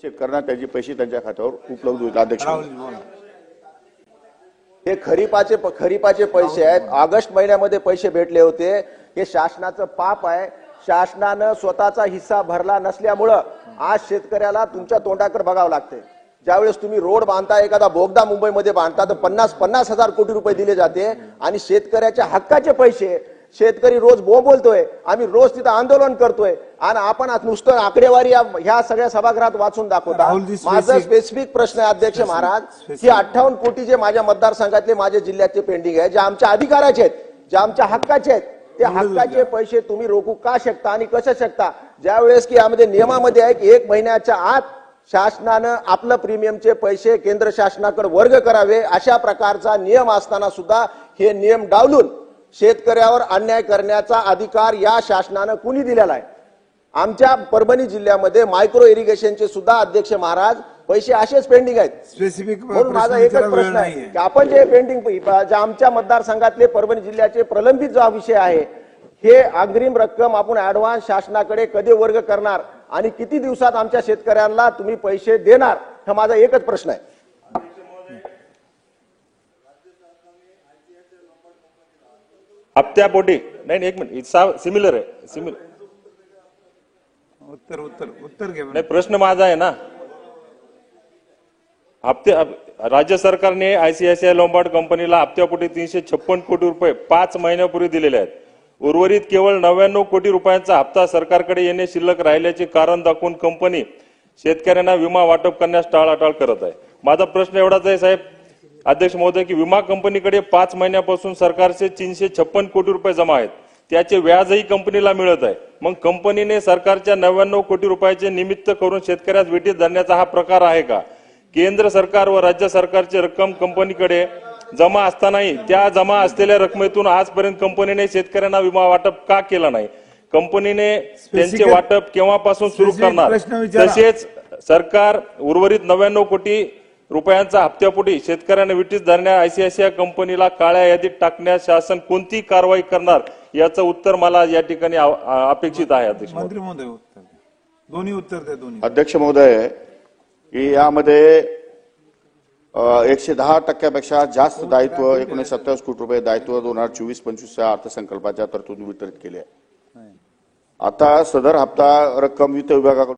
शेतकऱ्यांना त्याचे पैसे त्यांच्या खात्यावर उपलब्ध होईल. अध्यक्ष, हे खरीपाचे पैसे आहेत. ऑगस्ट महिन्यामध्ये पैसे भेटले होते. हे शासनाचं पाप आहे. शासनानं स्वतःचा हिस्सा भरला नसल्यामुळं आज शेतकऱ्याला तुमच्या तोंडाकडे बघावं लागते. ज्यावेळेस तुम्ही रोड बांधता, एखादा बोगदा मुंबईमध्ये बांधता, तर 50 हजार कोटी रुपये दिले जाते आणि शेतकऱ्याच्या हक्काचे पैसे शेतकरी रोज बोलतोय, आम्ही रोज तिथं आंदोलन करतोय आणि आपण नुसतं आकडेवारी ह्या सगळ्या सभागृहात वाचून दाखवता. माझा स्पेसिफिक प्रश्न आहे अध्यक्ष महाराज, की 58 कोटी जे माझ्या मतदारसंघातले माझ्या जिल्ह्याचे पेंडिंग आहे, जे आमच्या अधिकाराचे आहेत, जे आमच्या हक्काचे आहेत, ते हक्काचे पैसे तुम्ही रोखू का शकता आणि कसं शकता? ज्यावेळेस की यामध्ये नियमामध्ये आहे की 1 महिन्याच्या आत शासनानं आपलं प्रीमियमचे पैसे केंद्र शासनाकडे वर्ग करावे, अशा प्रकारचा नियम असताना सुद्धा हे नियम डावलून शेतकऱ्यावर अन्याय करण्याचा अधिकार या शासनानं कुणी दिलेला आहे? आमच्या परभणी जिल्ह्यामध्ये मायक्रो इरिगेशनचे सुद्धा अध्यक्ष महाराज पैसे असेच पेंडिंग आहेत. स्पेसिफिक म्हणून माझा एकच प्रश्न आहे की आपण जे पेंडिंग आमच्या मतदारसंघातले परभणी जिल्ह्याचे प्रलंबित जो विषय आहे, हे अग्रिम रक्कम आपण ऍडव्हान्स शासनाकडे कधी वर्ग करणार आणि किती दिवसात आमच्या शेतकऱ्यांना तुम्ही पैसे देणार? हा माझा एकच प्रश्न आहे. हप्त्यापोटी नाही, 1 मिनिट, सिमिलर आहे. सिमिलर उत्तर घ्या. नाही, प्रश्न माझा आहे ना. राज्य सरकारने आयसीआयसीआय लोंबार्ड कंपनीला हप्त्यापोटी 356 कोटी रुपये 5 महिन्यापूर्वी दिलेले आहेत. उर्वरित केवळ 99 कोटी रुपयांचा हप्ता सरकारकडे येणे शिल्लक राहिल्याचे कारण दाखवून कंपनी शेतकऱ्यांना विमा वाटप करण्यास टाळाटाळ करत आहे. माझा प्रश्न एवढाच आहे साहेब अध्यक्ष महोदय, की विमा कंपनीकडे 5 महिन्यापासून सरकारचे 356 कोटी रुपये जमा आहेत. त्याचे व्याजही कंपनीला मिळत आहे. मग कंपनीने सरकारच्या 99 कोटी रुपयाचे निमित्त करून शेतकऱ्यास वेठीस धरण्याचा हा प्रकार आहे का? केंद्र सरकार व राज्य सरकारची रक्कम कंपनीकडे जमा असतानाही त्या जमा असलेल्या रकमेतून आजपर्यंत कंपनीने शेतकऱ्यांना विमा वाटप का केला नाही? कंपनीने त्यांचे वाटप केव्हापासून सुरू करणार? तसेच सरकार उर्वरित 99 कोटी रुपयांचा हप्त्यापोटी शेतकऱ्यांना विटीस धरण्या आयसीआयसीआय कंपनीला काळ्या यादीत टाकण्यास शासन कोणती कारवाई करणार? याचं उत्तर मला या ठिकाणी अपेक्षित आहे. अध्यक्ष मंत्री महोदय, दोन्ही उत्तर द्या. दोन्ही अध्यक्ष महोदय, की यामध्ये 110% जास्त दायित्व 1927 कोटी रुपये दायित्व 2024-25 अर्थसंकल्पाच्या तरतूद वितरित केले आहे. आता सदर हप्ता रक्कम वित्त विभागाकडून